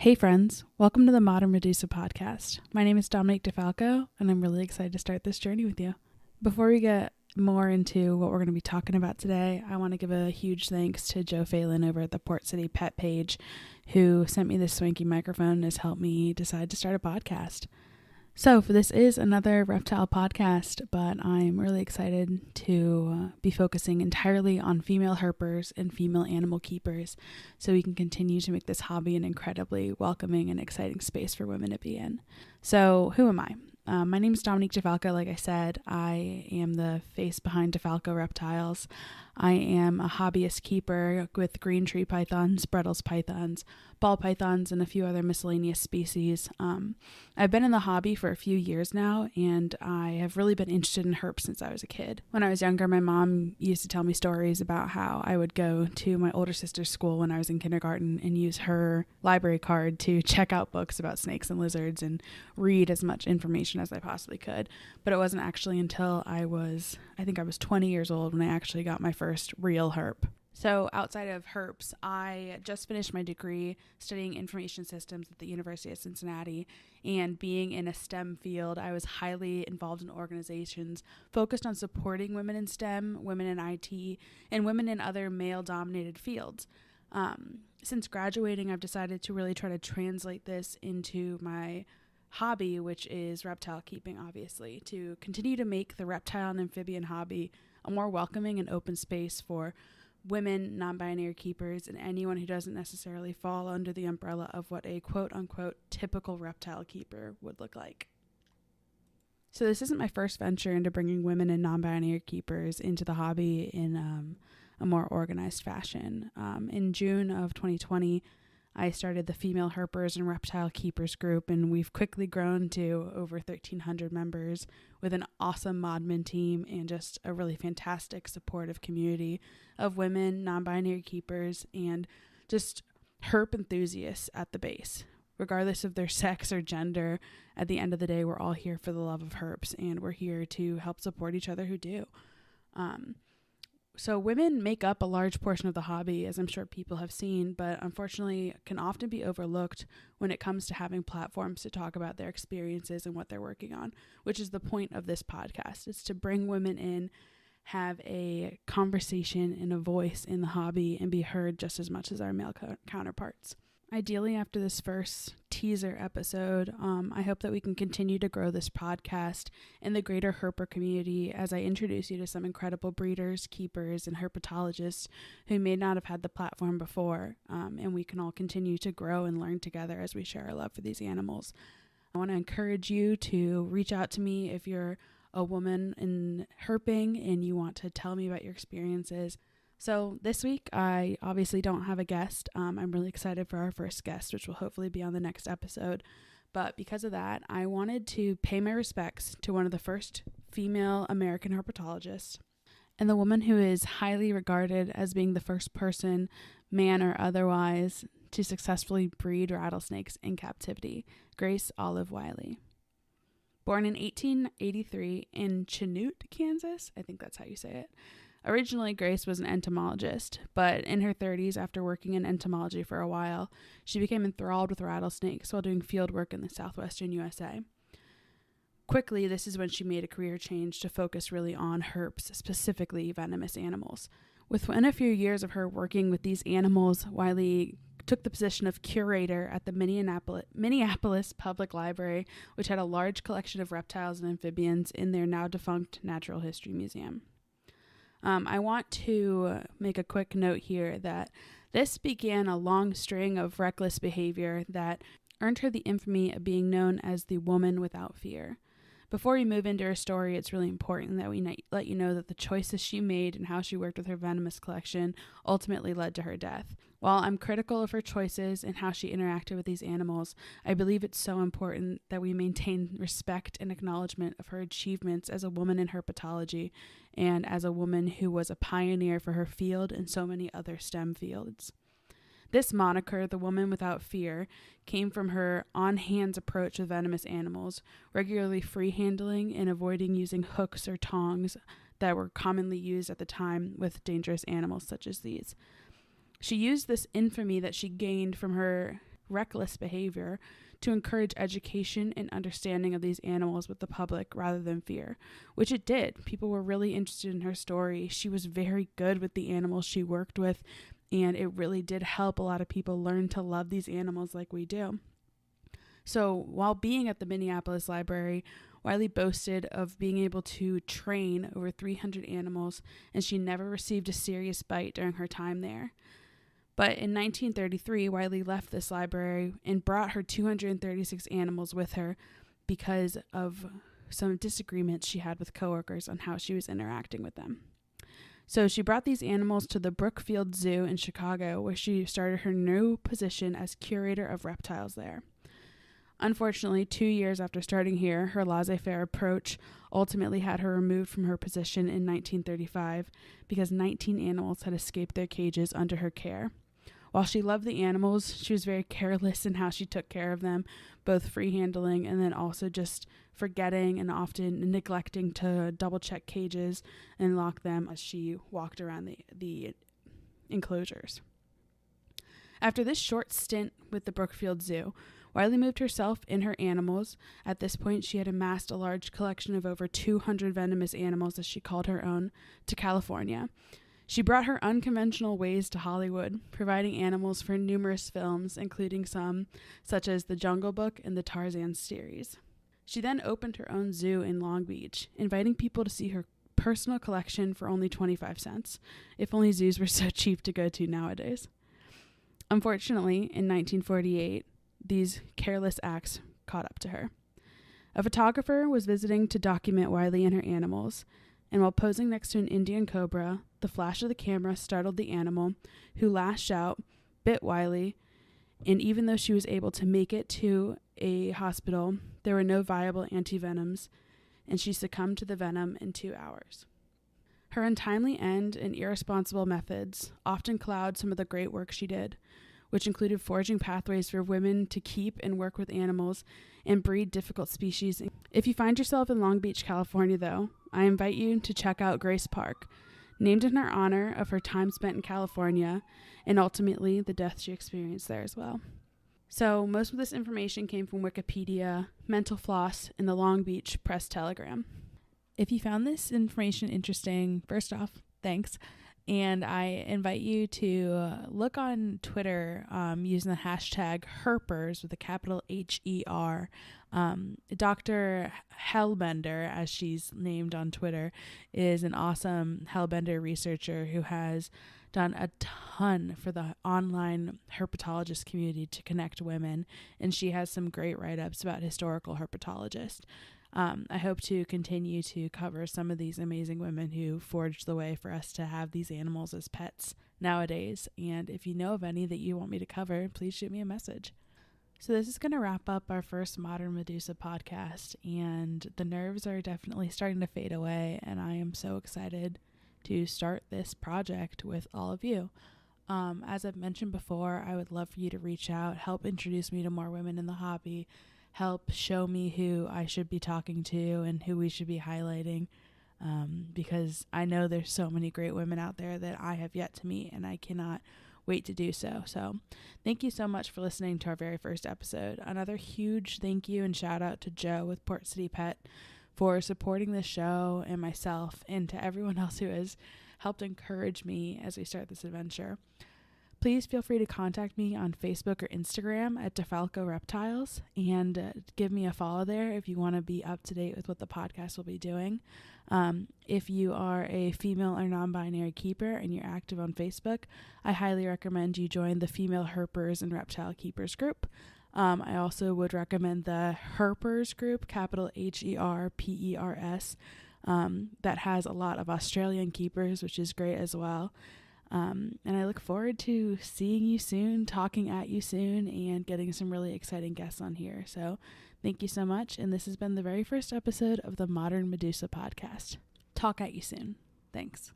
Hey friends, welcome to the Modern Medusa podcast. My name is Dominique DeFalco, and I'm really excited to start this journey with you. Before we get more into what we're going to be talking about today, I want to give a huge thanks to Joe Phelan over at the Port City Pet page, who sent me this swanky microphone and has helped me decide to start a podcast. So this is another reptile podcast, but I'm really excited to be focusing entirely on female herpers and female animal keepers so we can continue to make this hobby an incredibly welcoming and exciting space for women to be in. So who am I? My name is Dominique DeFalco. Like I said, I am the face behind DeFalco Reptiles. I am a hobbyist keeper with green tree pythons, Brettles pythons, ball pythons, and a few other miscellaneous species. I've been in the hobby for a few years now, and I have really been interested in herps since I was a kid. When I was younger, my mom used to tell me stories about how I would go to my older sister's school when I was in kindergarten and use her library card to check out books about snakes and lizards and read as much information as I possibly could. But it wasn't actually until I was 20 years old when I actually got my first real herp. So outside of herps, I just finished my degree studying information systems at the University of Cincinnati, and being in a STEM field, I was highly involved in organizations focused on supporting women in STEM, women in IT, and women in other male-dominated fields. Since graduating, I've decided to really try to translate this into my hobby, which is reptile keeping, obviously, to continue to make the reptile and amphibian hobby a more welcoming and open space for women, non-binary keepers, and anyone who doesn't necessarily fall under the umbrella of what a quote-unquote typical reptile keeper would look like. So this isn't my first venture into bringing women and non-binary keepers into the hobby in a more organized fashion. In June of 2020, I started the Female Herpers and Reptile Keepers group, and we've quickly grown to over 1,300 members with an awesome modmin team and just a really fantastic supportive community of women, non-binary keepers, and just herp enthusiasts at the base. Regardless of their sex or gender, at the end of the day, we're all here for the love of herps, and we're here to help support each other who do. So women make up a large portion of the hobby, as I'm sure people have seen, but unfortunately can often be overlooked when it comes to having platforms to talk about their experiences and what they're working on, which is the point of this podcast. It's to bring women in, have a conversation and a voice in the hobby, and be heard just as much as our male counterparts. Ideally, after this first teaser episode, I hope that we can continue to grow this podcast and the greater herper community as I introduce you to some incredible breeders, keepers, and herpetologists who may not have had the platform before, and we can all continue to grow and learn together as we share our love for these animals. I want to encourage you to reach out to me if you're a woman in herping and you want to tell me about your experiences. So this week, I obviously don't have a guest. I'm really excited for our first guest, which will hopefully be on the next episode. But because of that, I wanted to pay my respects to one of the first female American herpetologists and the woman who is highly regarded as being the first person, man or otherwise, to successfully breed rattlesnakes in captivity, Grace Olive Wiley. Born in 1883 in Chanute, Kansas, I think that's how you say it. Originally, Grace was an entomologist, but in her 30s, after working in entomology for a while, she became enthralled with rattlesnakes while doing field work in the southwestern USA. Quickly, this is when she made a career change to focus really on herps, specifically venomous animals. Within a few years of her working with these animals, Wiley took the position of curator at the Minneapolis Public Library, which had a large collection of reptiles and amphibians in their now defunct Natural History Museum. I want to make a quick note here that this began a long string of reckless behavior that earned her the infamy of being known as the woman without fear. Before we move into her story, it's really important that we let you know that the choices she made and how she worked with her venomous collection ultimately led to her death. While I'm critical of her choices and how she interacted with these animals, I believe it's so important that we maintain respect and acknowledgement of her achievements as a woman in herpetology and as a woman who was a pioneer for her field and so many other STEM fields. This moniker, the woman without fear, came from her on-hands approach with venomous animals, regularly free-handling and avoiding using hooks or tongs that were commonly used at the time with dangerous animals such as these. She used this infamy that she gained from her reckless behavior to encourage education and understanding of these animals with the public rather than fear, which it did. People were really interested in her story. She was very good with the animals she worked with, and it really did help a lot of people learn to love these animals like we do. So while being at the Minneapolis Library, Wiley boasted of being able to train over 300 animals, and she never received a serious bite during her time there. But in 1933, Wiley left this library and brought her 236 animals with her because of some disagreements she had with coworkers on how she was interacting with them. So she brought these animals to the Brookfield Zoo in Chicago, where she started her new position as curator of reptiles there. Unfortunately, 2 years after starting here, her laissez-faire approach ultimately had her removed from her position in 1935 because 19 animals had escaped their cages under her care. While she loved the animals, she was very careless in how she took care of them, both free handling and then also just forgetting and often neglecting to double check cages and lock them as she walked around the enclosures. After this short stint with the Brookfield Zoo, Wiley moved herself and her animals. At this point, she had amassed a large collection of over 200 venomous animals, as she called her own, to California. She brought her unconventional ways to Hollywood, providing animals for numerous films, including some such as The Jungle Book and the Tarzan series. She then opened her own zoo in Long Beach, inviting people to see her personal collection for only 25 cents. If only zoos were so cheap to go to nowadays. Unfortunately, in 1948, these careless acts caught up to her. A photographer was visiting to document Wiley and her animals, and while posing next to an Indian cobra, the flash of the camera startled the animal, who lashed out, bit Wiley, and even though she was able to make it to a hospital, there were no viable antivenoms, and she succumbed to the venom in 2 hours. Her untimely end and irresponsible methods often cloud some of the great work she did, which included forging pathways for women to keep and work with animals and breed difficult species. If you find yourself in Long Beach, California, though, I invite you to check out Grace Park, named in her honor of her time spent in California and ultimately the death she experienced there as well. So most of this information came from Wikipedia, Mental Floss, and the Long Beach Press Telegram. If you found this information interesting, first off, thanks. And I invite you to look on Twitter using the hashtag Herpers with a capital H-E-R. Dr. Hellbender, as she's named on Twitter, is an awesome Hellbender researcher who has done a ton for the online herpetologist community to connect women. And she has some great write-ups about historical herpetologists. I hope to continue to cover some of these amazing women who forged the way for us to have these animals as pets nowadays. And if you know of any that you want me to cover, please shoot me a message. So this is going to wrap up our first Modern Medusa podcast, and the nerves are definitely starting to fade away, and I am so excited to start this project with all of you. As I've mentioned before, I would love for you to reach out, help introduce me to more women in the hobby, help show me who I should be talking to and who we should be highlighting, because I know there's so many great women out there that I have yet to meet, and I cannot wait to do so. So thank you so much for listening to our very first episode. Another huge thank you and shout out to Joe with Port City Pet for supporting this show and myself, and to everyone else who has helped encourage me as we start this adventure. Please feel free to contact me on Facebook or Instagram at DeFalco Reptiles, and give me a follow there if you want to be up to date with what the podcast will be doing. If you are a female or non-binary keeper and you're active on Facebook, I highly recommend you join the Female Herpers and Reptile Keepers group. I also would recommend the Herpers group, capital Herpers, that has a lot of Australian keepers, which is great as well. And I look forward to seeing you soon, talking at you soon, and getting some really exciting guests on here. So thank you so much. And this has been the very first episode of the Modern Medusa podcast. Talk at you soon. Thanks.